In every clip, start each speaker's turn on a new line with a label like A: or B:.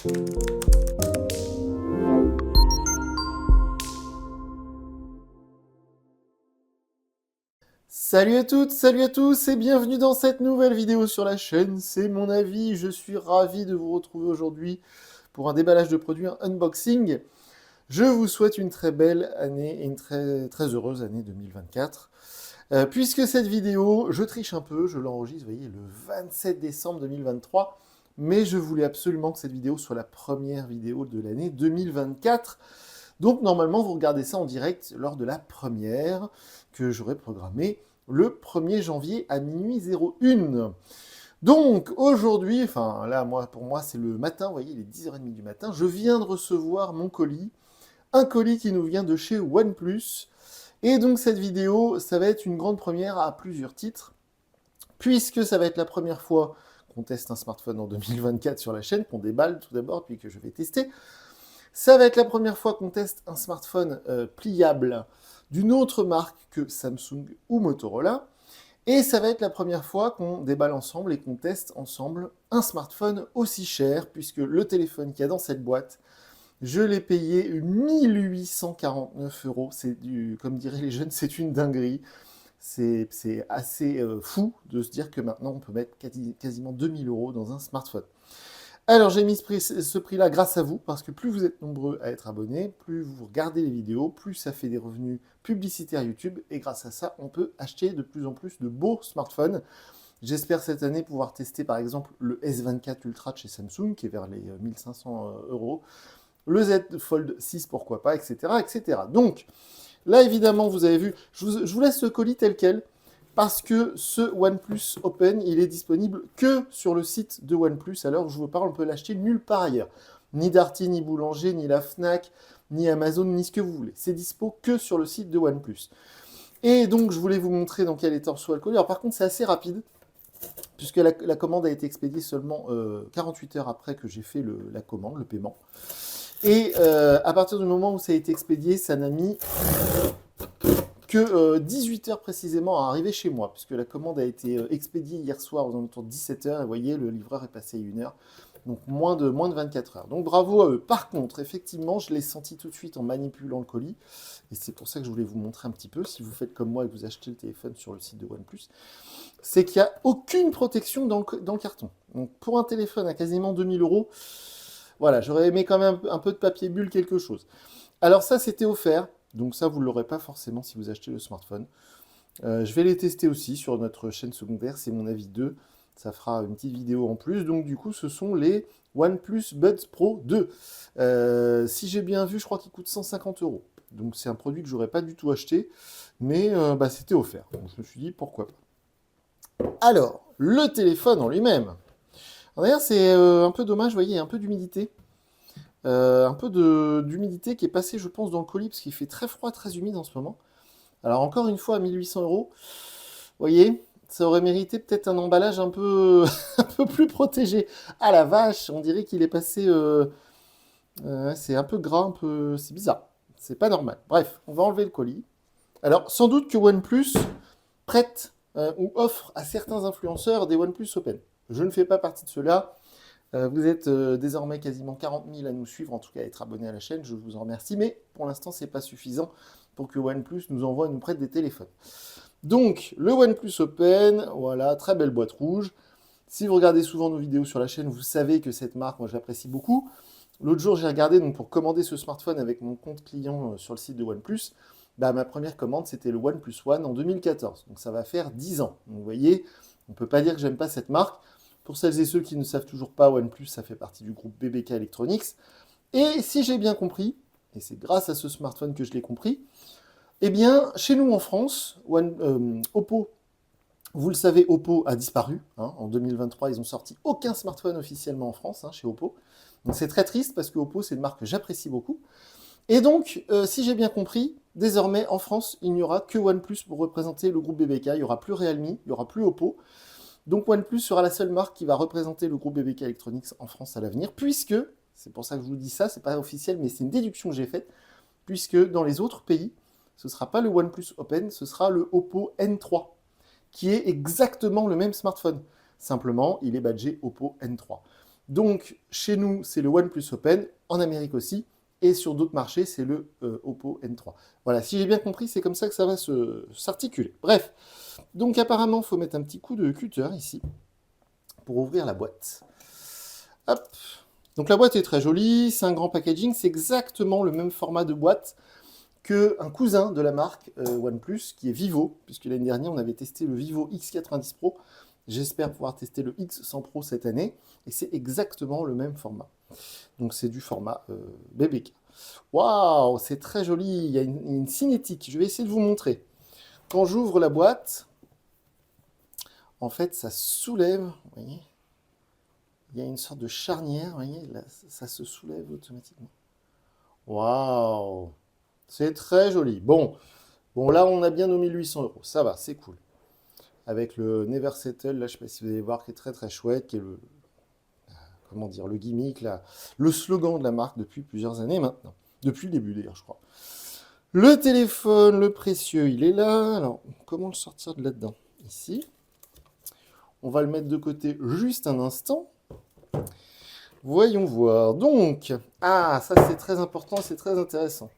A: Salut à toutes, salut à tous et bienvenue dans cette nouvelle vidéo sur la chaîne, c'est mon avis, je suis ravi de vous retrouver aujourd'hui pour un déballage de produits, un unboxing. Je vous souhaite une très belle année et une très heureuse année 2024. Puisque cette vidéo, je triche un peu, je l'enregistre, vous voyez, le 27 décembre 2023, mais je voulais absolument que cette vidéo soit la première vidéo de l'année 2024. Donc normalement, vous regardez ça en direct lors de la première que j'aurai programmée le 1er janvier à minuit 01. Donc aujourd'hui, enfin là, pour moi, c'est le matin, vous voyez, il est 10h30 du matin, je viens de recevoir mon colis, un colis qui nous vient de chez OnePlus. Et donc cette vidéo, ça va être une grande première à plusieurs titres, puisque ça va être la première fois qu'on teste un smartphone en 2024 sur la chaîne, qu'on déballe tout d'abord, puis que je vais tester. Ça va être la première fois qu'on teste un smartphone pliable d'une autre marque que Samsung ou Motorola. Et ça va être la première fois qu'on déballe ensemble et qu'on teste ensemble un smartphone aussi cher, puisque le téléphone qu'il y a dans cette boîte, je l'ai payé 1849 €. C'est comme diraient les jeunes, c'est une dinguerie. C'est assez fou de se dire que maintenant on peut mettre quasiment 2000 € dans un smartphone. Alors j'ai mis ce prix-là grâce à vous, parce que plus vous êtes nombreux à être abonnés, plus vous regardez les vidéos, plus ça fait des revenus publicitaires YouTube, et grâce à ça, on peut acheter de plus en plus de beaux smartphones. J'espère cette année pouvoir tester par exemple le S24 Ultra de chez Samsung, qui est vers les 1500 €, le Z Fold 6, pourquoi pas, etc., etc. Donc là, évidemment, vous avez vu, je vous laisse le colis tel quel, parce que ce OnePlus Open, il est disponible que sur le site de OnePlus. Alors, je vous parle, on peut l'acheter nulle part ailleurs. Ni Darty, ni Boulanger, ni la Fnac, ni Amazon, ni ce que vous voulez. C'est dispo que sur le site de OnePlus. Et donc, je voulais vous montrer dans quel état on reçoit le colis. Alors, par contre, c'est assez rapide, puisque la commande a été expédiée seulement 48 heures après que j'ai fait la commande, le paiement. Et à partir du moment où ça a été expédié, ça n'a mis que 18 heures précisément à arriver chez moi, puisque la commande a été expédiée hier soir aux alentours de 17 heures, et vous voyez, le livreur est passé 1 heure, donc moins de 24 heures. Donc bravo à eux. Par contre, effectivement, je l'ai senti tout de suite en manipulant le colis, et c'est pour ça que je voulais vous montrer un petit peu, si vous faites comme moi et que vous achetez le téléphone sur le site de OnePlus, c'est qu'il n'y a aucune protection dans le carton. Donc pour un téléphone à quasiment 2000 €, voilà, j'aurais aimé quand même un peu de papier bulle, quelque chose. Alors ça, c'était offert. Donc ça, vous ne l'aurez pas forcément si vous achetez le smartphone. Je vais les tester aussi sur notre chaîne secondaire, c'est mon avis 2. Ça fera une petite vidéo en plus. Donc du coup, ce sont les OnePlus Buds Pro 2. Si j'ai bien vu, je crois qu'ils coûtent 150 €. Donc c'est un produit que j'aurais pas du tout acheté, mais c'était offert. Donc je me suis dit, pourquoi pas. Alors, le téléphone en lui-même. D'ailleurs, c'est un peu dommage, vous voyez, il y a un peu d'humidité. Un peu d'humidité qui est passée, je pense, dans le colis, parce qu'il fait très froid, très humide en ce moment. Alors encore une fois, à 1800 €, vous voyez, ça aurait mérité peut-être un emballage un peu, un peu plus protégé. Ah la vache, on dirait qu'il est passé... c'est un peu gras, c'est bizarre. C'est pas normal. Bref, on va enlever le colis. Alors, sans doute que OnePlus prête ou offre à certains influenceurs des OnePlus Open. Je ne fais pas partie de ceux-là. Vous êtes désormais quasiment 40 000 à nous suivre, en tout cas à être abonnés à la chaîne, je vous en remercie, mais pour l'instant, c'est pas suffisant pour que OnePlus nous prête des téléphones. Donc, le OnePlus Open, voilà, très belle boîte rouge. Si vous regardez souvent nos vidéos sur la chaîne, vous savez que cette marque, moi, je l'apprécie beaucoup. L'autre jour, j'ai regardé donc, pour commander ce smartphone avec mon compte client sur le site de OnePlus. Ma première commande, c'était le OnePlus One en 2014. Donc, ça va faire 10 ans. Donc, vous voyez, on ne peut pas dire que j'aime pas cette marque. Pour celles et ceux qui ne savent toujours pas, OnePlus, ça fait partie du groupe BBK Electronics. Et si j'ai bien compris, et c'est grâce à ce smartphone que je l'ai compris, eh bien, chez nous en France, Oppo, vous le savez, Oppo a disparu. En 2023, ils n'ont sorti aucun smartphone officiellement en France, chez Oppo. Donc c'est très triste, parce que Oppo, c'est une marque que j'apprécie beaucoup. Et donc, si j'ai bien compris, désormais, en France, il n'y aura que OnePlus pour représenter le groupe BBK. Il n'y aura plus Realme, il n'y aura plus Oppo. Donc OnePlus sera la seule marque qui va représenter le groupe BBK Electronics en France à l'avenir, puisque, c'est pour ça que je vous dis ça, c'est pas officiel, mais c'est une déduction que j'ai faite, puisque dans les autres pays, ce ne sera pas le OnePlus Open, ce sera le Oppo N3, qui est exactement le même smartphone. Simplement, il est badgé Oppo N3. Donc, chez nous, c'est le OnePlus Open, en Amérique aussi, et sur d'autres marchés, c'est le Oppo N3. Voilà, si j'ai bien compris, c'est comme ça que ça va s'articuler. Bref, donc apparemment, il faut mettre un petit coup de cutter ici, pour ouvrir la boîte. Hop. Donc la boîte est très jolie, c'est un grand packaging, c'est exactement le même format de boîte qu'un cousin de la marque OnePlus, qui est Vivo, puisque l'année dernière, on avait testé le Vivo X90 Pro. J'espère pouvoir tester le X100 Pro cette année, et c'est exactement le même format. Donc c'est du format BBK. Waouh, c'est très joli, il y a une cinétique, je vais essayer de vous montrer. Quand j'ouvre la boîte, en fait, ça soulève, vous voyez, il y a une sorte de charnière, vous voyez, là, ça se soulève automatiquement. Waouh, c'est très joli. Bon, là, on a bien nos 1800 euros, ça va, c'est cool. Avec le Never Settle, là, je ne sais pas si vous allez voir, qui est très très chouette, qui est le, comment dire, le gimmick, là, le slogan de la marque depuis plusieurs années maintenant. Depuis le début d'ailleurs, je crois. Le téléphone, le précieux, il est là. Alors, comment le sortir de là-dedans? Ici. On va le mettre de côté juste un instant. Voyons voir. Donc, ça c'est très important, c'est très intéressant.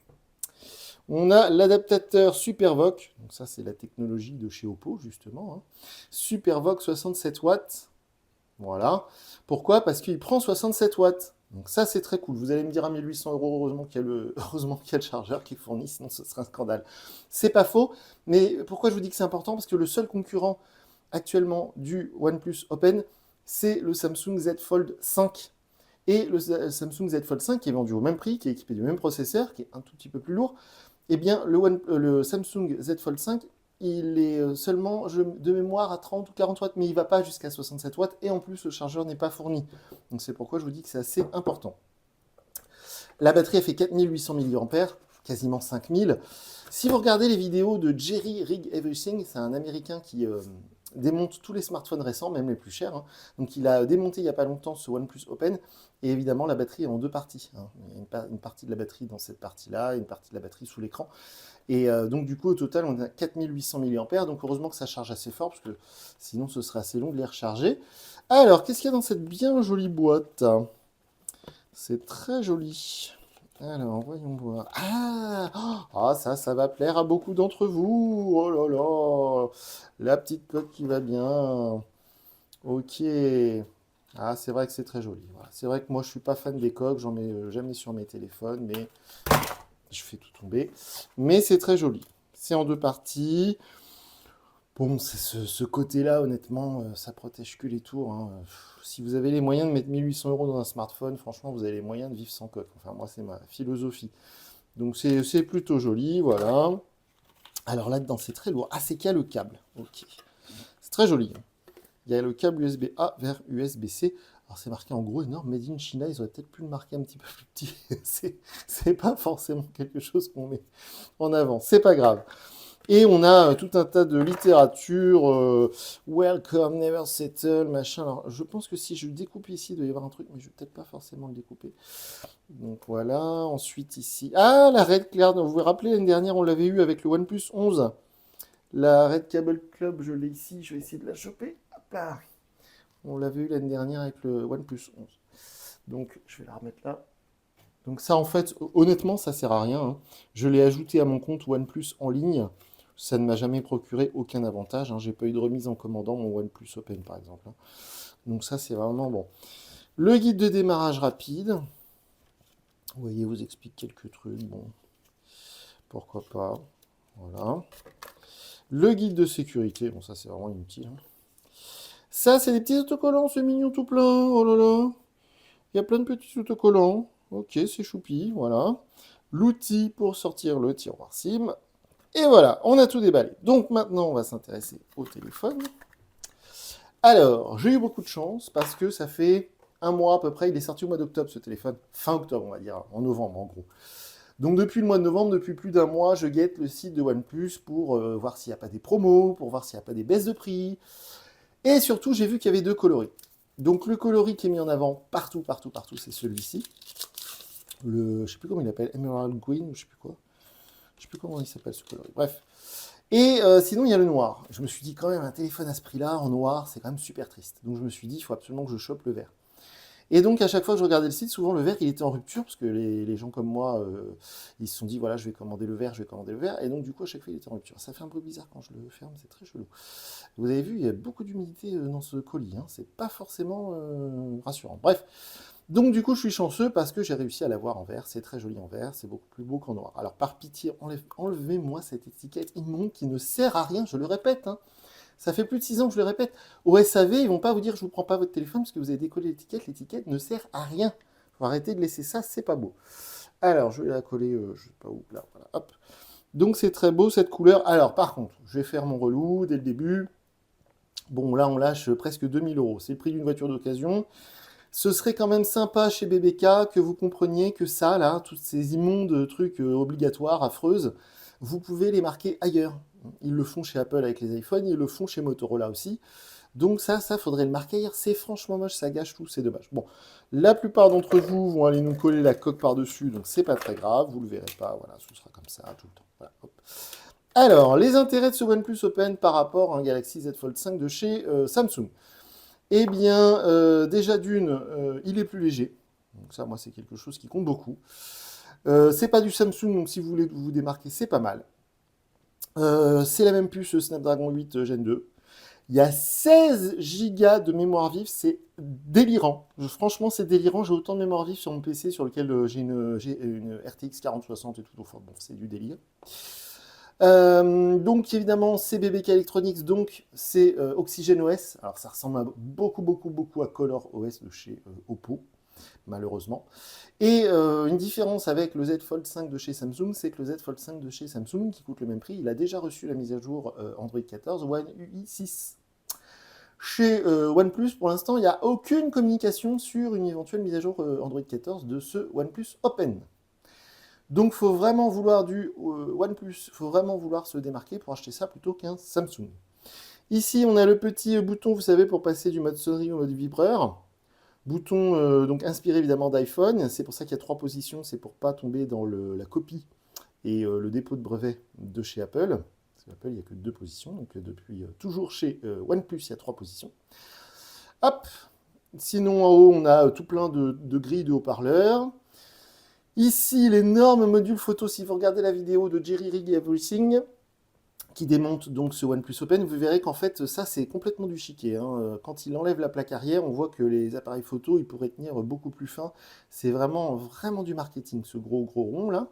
A: On a l'adaptateur SuperVOOC. Donc ça, c'est la technologie de chez Oppo, justement. Hein. SuperVOOC 67 watts. Voilà. Pourquoi? Parce qu'il prend 67 watts. Donc ça, c'est très cool. Vous allez me dire à 1800 euros, heureusement qu'il y a le chargeur qui est fourni, sinon ce serait un scandale. C'est pas faux, mais pourquoi je vous dis que c'est important? Parce que le seul concurrent actuellement du OnePlus Open, c'est le Samsung Z Fold 5. Et le Samsung Z Fold 5 qui est vendu au même prix, qui est équipé du même processeur, qui est un tout petit peu plus lourd, eh bien le Samsung Z Fold 5, il est seulement de mémoire à 30 ou 40 watts, mais il ne va pas jusqu'à 67 watts, et en plus le chargeur n'est pas fourni. Donc c'est pourquoi je vous dis que c'est assez important. La batterie, elle fait 4800 mAh, quasiment 5000. Si vous regardez les vidéos de Jerry Rig Everything, c'est un Américain qui démonte tous les smartphones récents, même les plus chers. Hein. Donc il a démonté il n'y a pas longtemps ce OnePlus Open, et évidemment la batterie est en deux parties. Hein. Il y a une partie de la batterie dans cette partie-là, et une partie de la batterie sous l'écran. Et donc du coup au total on a 4800 mAh, donc heureusement que ça charge assez fort, parce que sinon ce serait assez long de les recharger. Alors, qu'est-ce qu'il y a dans cette bien jolie boîte? C'est très joli. Alors, voyons voir. Ça va plaire à beaucoup d'entre vous. Oh là là, la petite coque qui va bien. Ok. C'est vrai que c'est très joli. Voilà. C'est vrai que moi, je suis pas fan des coques. J'en mets jamais sur mes téléphones, mais je fais tout tomber. Mais c'est très joli. C'est en deux parties. Bon, c'est ce côté-là, honnêtement, ça protège que les tours. Hein. Si vous avez les moyens de mettre 1800 euros dans un smartphone, franchement, vous avez les moyens de vivre sans coque. Enfin, moi, c'est ma philosophie. Donc, c'est plutôt joli, voilà. Alors, là-dedans, c'est très lourd. C'est qu'il y a le câble. Ok. C'est très joli. Hein. Il y a le câble USB-A vers USB-C. Alors, c'est marqué en gros énorme, Made in China. Ils auraient peut-être pu le marquer un petit peu plus petit. c'est pas forcément quelque chose qu'on met en avant. C'est pas grave. Et on a tout un tas de littérature, Welcome, Never Settle, machin. Alors, je pense que si je le découpe ici, il doit y avoir un truc, mais je vais peut-être pas forcément le découper. Donc voilà, ensuite ici. La Red Card, vous vous rappelez, l'année dernière, on l'avait eu avec le OnePlus 11. La Red Cable Club, je l'ai ici, je vais essayer de la choper. Hop là. On l'avait eu l'année dernière avec le OnePlus 11. Donc, je vais la remettre là. Donc ça, en fait, honnêtement, ça sert à rien. Hein. Je l'ai ajouté à mon compte OnePlus en ligne. Ça ne m'a jamais procuré aucun avantage. Hein. J'ai pas eu de remise en commandant mon OnePlus Open, par exemple. Hein. Donc ça, c'est vraiment bon. Le guide de démarrage rapide. Vous voyez, vous explique quelques trucs. Bon, pourquoi pas. Voilà. Le guide de sécurité. Bon, ça, c'est vraiment inutile. Hein. Ça, c'est des petits autocollants. C'est mignon tout plein. Oh là là. Il y a plein de petits autocollants. Ok, c'est choupi. Voilà. L'outil pour sortir le tiroir SIM. Et voilà, on a tout déballé. Donc maintenant, on va s'intéresser au téléphone. Alors, j'ai eu beaucoup de chance parce que ça fait un mois à peu près. Il est sorti au mois d'octobre, ce téléphone. Fin octobre, on va dire. En novembre, en gros. Donc depuis le mois de novembre, depuis plus d'un mois, je guette le site de OnePlus pour voir s'il n'y a pas des promos, pour voir s'il n'y a pas des baisses de prix. Et surtout, j'ai vu qu'il y avait deux coloris. Donc le coloris qui est mis en avant partout, c'est celui-ci. Je ne sais plus comment il appelle, Emerald Green, ou je sais plus quoi. Je sais plus comment il s'appelle ce coloris. Bref. Et sinon, il y a le noir. Je me suis dit, quand même, un téléphone à ce prix-là, en noir, c'est quand même super triste. Donc je me suis dit, il faut absolument que je chope le vert. Et donc, à chaque fois que je regardais le site, souvent le verre, il était en rupture, parce que les gens comme moi, ils se sont dit, voilà, je vais commander le verre, je vais commander le verre. Et donc, du coup, à chaque fois, il était en rupture. Ça fait un peu bizarre quand je le ferme, c'est très chelou. Vous avez vu, il y a beaucoup d'humidité dans ce colis, hein. C'est pas forcément rassurant. Bref, donc du coup, je suis chanceux parce que j'ai réussi à l'avoir en vert. C'est très joli en vert, c'est beaucoup plus beau qu'en noir. Alors, par pitié, enlevez-moi cette étiquette immonde qui ne sert à rien, je le répète, hein. Ça fait plus de 6 ans que je le répète. Au SAV, ils vont pas vous dire je vous prends pas votre téléphone parce que vous avez décollé l'étiquette ne sert à rien. Faut arrêter de laisser ça, c'est pas beau. Alors, je vais la coller, je sais pas où, là, voilà, hop. Donc c'est très beau cette couleur. Alors par contre, je vais faire mon relou dès le début. Bon, là on lâche presque 2 000 €. C'est le prix d'une voiture d'occasion. Ce serait quand même sympa chez BBK que vous compreniez que ça, là, tous ces immondes trucs obligatoires, affreuses, vous pouvez les marquer ailleurs. Ils le font chez Apple avec les iPhones, ils le font chez Motorola aussi. Donc ça faudrait le marquer ailleurs. C'est franchement moche, ça gâche tout, c'est dommage. Bon, la plupart d'entre vous vont aller nous coller la coque par-dessus, donc c'est pas très grave, vous le verrez pas, voilà, ce sera comme ça tout le temps. Voilà, hop. Alors, les intérêts de ce OnePlus Open par rapport à un Galaxy Z Fold 5 de chez Samsung. Eh bien, déjà d'une, il est plus léger. Donc ça, moi, c'est quelque chose qui compte beaucoup. C'est pas du Samsung, donc si vous voulez vous démarquer, c'est pas mal. C'est la même puce Snapdragon 8 Gen 2. Il y a 16 Go de mémoire vive, c'est délirant. Franchement, c'est délirant. J'ai autant de mémoire vive sur mon PC sur lequel j'ai une RTX 4060 et tout. Enfin, bon, c'est du délire. Donc évidemment c'est BBK Electronics, donc c'est Oxygen OS. Alors ça ressemble beaucoup à Color OS de chez Oppo, malheureusement. Et une différence avec le Z Fold 5 de chez Samsung, c'est que le Z Fold 5 de chez Samsung, qui coûte le même prix, il a déjà reçu la mise à jour Android 14 One UI 6. Chez OnePlus, pour l'instant, il n'y a aucune communication sur une éventuelle mise à jour Android 14 de ce OnePlus Open. Donc, il faut vraiment vouloir du OnePlus, il faut vraiment vouloir se démarquer pour acheter ça plutôt qu'un Samsung. Ici, on a le petit bouton, vous savez, pour passer du mode sonnerie au mode vibreur. Bouton donc inspiré évidemment d'iPhone. C'est pour ça qu'il y a 3 positions, c'est pour pas tomber dans la copie et le dépôt de brevet de chez Apple. Parce que Apple, il n'y a que 2 positions, donc depuis toujours chez OnePlus, il y a 3 positions. Hop. Sinon, en haut, on a tout plein de grilles de haut-parleurs. Ici, l'énorme module photo, si vous regardez la vidéo de Jerry Rig Everything, qui démonte donc ce OnePlus Open, vous verrez qu'en fait, ça, c'est complètement du chiquet, hein. Quand il enlève la plaque arrière, on voit que les appareils photo, ils pourraient tenir beaucoup plus fin. C'est vraiment du marketing, ce gros rond, là.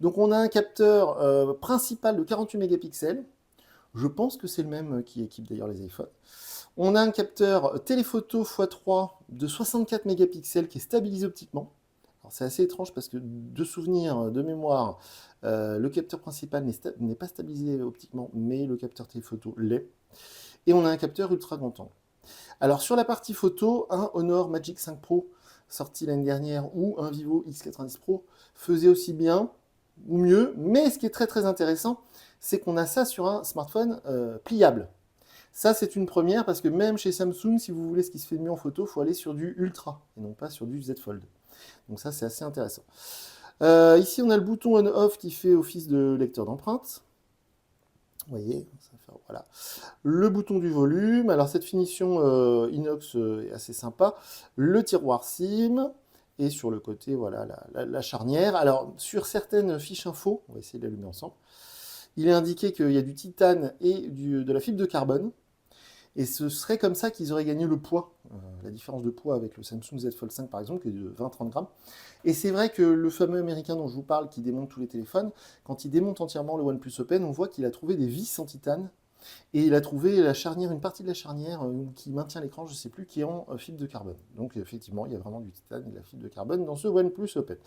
A: Donc, on a un capteur principal de 48 mégapixels. Je pense que c'est le même qui équipe d'ailleurs les iPhones. On a un capteur téléphoto x3 de 64 mégapixels qui est stabilisé optiquement. C'est assez étrange parce que de souvenir, de mémoire, le capteur principal n'est pas stabilisé optiquement, mais le capteur téléphoto l'est. Et on a un capteur ultra grand angle. Alors sur la partie photo, un Honor Magic 5 Pro sorti l'année dernière ou un Vivo X90 Pro faisait aussi bien ou mieux, mais ce qui est très intéressant, c'est qu'on a ça sur un smartphone pliable. Ça, c'est une première parce que même chez Samsung, si vous voulez ce qui se fait de mieux en photo, il faut aller sur du Ultra et non pas sur du Z Fold. Donc ça, c'est assez intéressant. Ici, on a le bouton on-off qui fait office de lecteur d'empreintes. Vous voyez, ça fait, voilà. Le bouton du volume. Alors, cette finition inox est assez sympa. Le tiroir SIM. Et sur le côté, voilà, la charnière. Alors, sur certaines fiches info, on va essayer de l'allumer ensemble, il est indiqué qu'il y a du titane et de la fibre de carbone. Et ce serait comme ça qu'ils auraient gagné le poids, la différence de poids avec le Samsung Z Fold 5 par exemple, qui est de 20-30 grammes. Et c'est vrai que le fameux américain dont je vous parle, qui démonte tous les téléphones, quand il démonte entièrement le OnePlus Open, on voit qu'il a trouvé des vis en titane, et il a trouvé la charnière, une partie de la charnière qui maintient l'écran, je ne sais plus, qui est en fibre de carbone. Donc effectivement, il y a vraiment du titane et de la fibre de carbone dans ce OnePlus Open.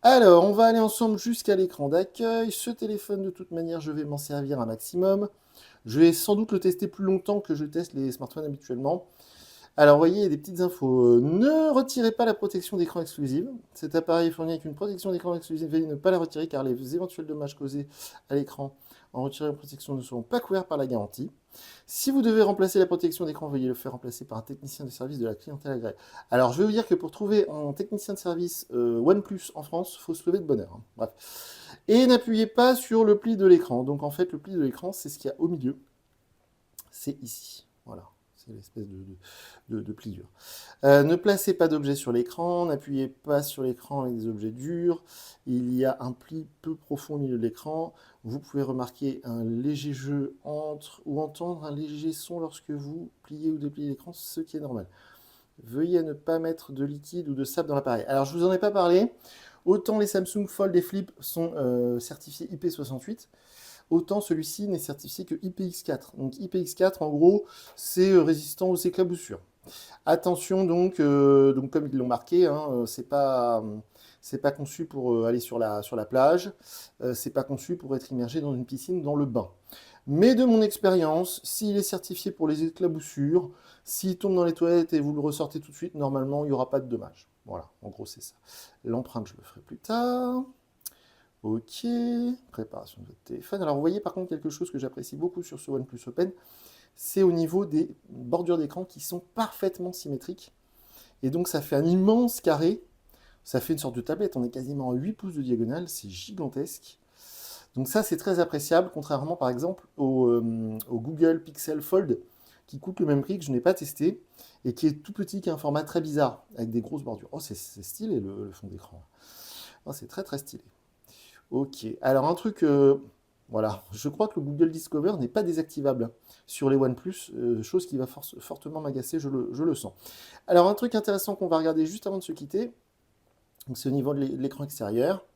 A: Alors, on va aller ensemble jusqu'à l'écran d'accueil. Ce téléphone, de toute manière, je vais m'en servir un maximum. Je vais sans doute le tester plus longtemps que je teste les smartphones habituellement. Alors, vous voyez, il y a des petites infos. Ne retirez pas la protection d'écran exclusive. Cet appareil est fourni avec une protection d'écran exclusive. Veuillez ne pas la retirer car les éventuels dommages causés à l'écran en retirant la protection ne seront pas couverts par la garantie. Si vous devez remplacer la protection d'écran, veuillez le faire remplacer par un technicien de service de la clientèle agréée. Alors, je vais vous dire que pour trouver un technicien de service OnePlus en France, il faut se lever de bonne heure. Bref. Et n'appuyez pas sur le pli de l'écran. Donc, en fait, le pli de l'écran, c'est ce qu'il y a au milieu. C'est ici. Voilà. c'est l'espèce de pliure. Ne placez pas d'objets sur l'écran, n'appuyez pas sur l'écran avec des objets durs. Il y a un pli peu profond au milieu de l'écran. Vous pouvez remarquer un léger jeu entre ou entendre un léger son lorsque vous pliez ou dépliez l'écran, ce qui est normal. Veuillez ne pas mettre de liquide ou de sable dans l'appareil. Alors, je ne vous en ai pas parlé. Autant les Samsung Fold et Flip sont certifiés IP68, autant celui-ci n'est certifié que IPX4. Donc IPX4, en gros, c'est résistant aux éclaboussures. Attention donc comme ils l'ont marqué, hein, c'est pas conçu pour aller sur la plage, c'est pas conçu pour être immergé dans une piscine, dans le bain. Mais de mon expérience, s'il est certifié pour les éclaboussures, s'il tombe dans les toilettes et vous le ressortez tout de suite, normalement, il n'y aura pas de dommages. Voilà, en gros, c'est ça. L'empreinte, je le ferai plus tard. Ok, préparation de votre téléphone. Alors, vous voyez par contre quelque chose que j'apprécie beaucoup sur ce OnePlus Open, c'est au niveau des bordures d'écran qui sont parfaitement symétriques. Et donc, ça fait un immense carré. Ça fait une sorte de tablette. On est quasiment à 8 pouces de diagonale. C'est gigantesque. Donc ça, c'est très appréciable, contrairement par exemple au Google Pixel Fold, qui coûte le même prix, que je n'ai pas testé, et qui est tout petit, qui a un format très bizarre, avec des grosses bordures. Oh, c'est stylé le fond d'écran. Oh, c'est très très stylé. Ok, alors un truc, voilà, je crois que le Google Discover n'est pas désactivable sur les OnePlus, chose qui va fortement m'agacer, je le sens. Alors un truc intéressant qu'on va regarder juste avant de se quitter, c'est au niveau de l'écran extérieur.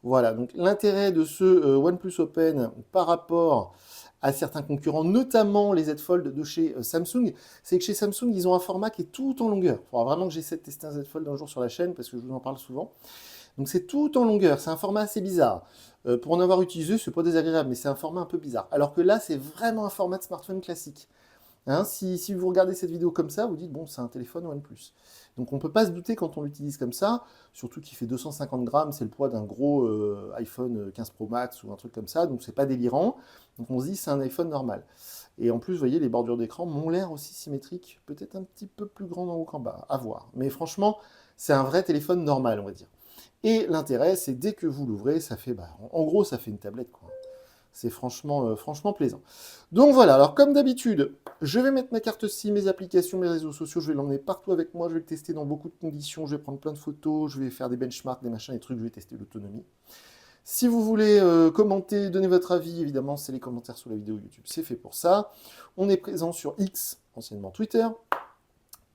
A: Voilà, donc l'intérêt de ce OnePlus Open par rapport à certains concurrents, notamment les Z Fold de chez Samsung, c'est que chez Samsung, ils ont un format qui est tout en longueur. Il faudra vraiment que j'essaie de tester un Z Fold un jour sur la chaîne, parce que je vous en parle souvent. Donc c'est tout en longueur, c'est un format assez bizarre. Pour en avoir utilisé, c'est pas désagréable, mais c'est un format un peu bizarre. Alors que là, c'est vraiment un format de smartphone classique. Hein, si vous regardez cette vidéo comme ça, vous dites, bon, c'est un téléphone OnePlus. Donc on ne peut pas se douter quand on l'utilise comme ça, surtout qu'il fait 250 grammes, c'est le poids d'un gros iPhone 15 Pro Max ou un truc comme ça, donc c'est pas délirant. Donc on se dit, c'est un iPhone normal. Et en plus, vous voyez, les bordures d'écran m'ont l'air aussi symétriques, peut-être un petit peu plus grand en haut qu'en bas, à voir. Mais franchement, c'est un vrai téléphone normal, on va dire. Et l'intérêt, c'est dès que vous l'ouvrez, ça fait, en gros, ça fait une tablette, quoi. C'est franchement plaisant. Donc voilà, alors comme d'habitude, je vais mettre ma carte SIM, mes applications, mes réseaux sociaux, je vais l'emmener partout avec moi, je vais le tester dans beaucoup de conditions, je vais prendre plein de photos, je vais faire des benchmarks, des machins, des trucs, je vais tester l'autonomie. Si vous voulez commenter, donner votre avis, évidemment, c'est les commentaires sous la vidéo YouTube, c'est fait pour ça. On est présent sur X, anciennement Twitter.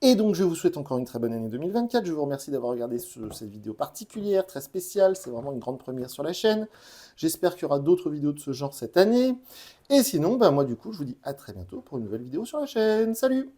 A: Et donc, je vous souhaite encore une très bonne année 2024. Je vous remercie d'avoir regardé cette vidéo particulière, très spéciale. C'est vraiment une grande première sur la chaîne. J'espère qu'il y aura d'autres vidéos de ce genre cette année. Et sinon, moi, du coup, je vous dis à très bientôt pour une nouvelle vidéo sur la chaîne. Salut!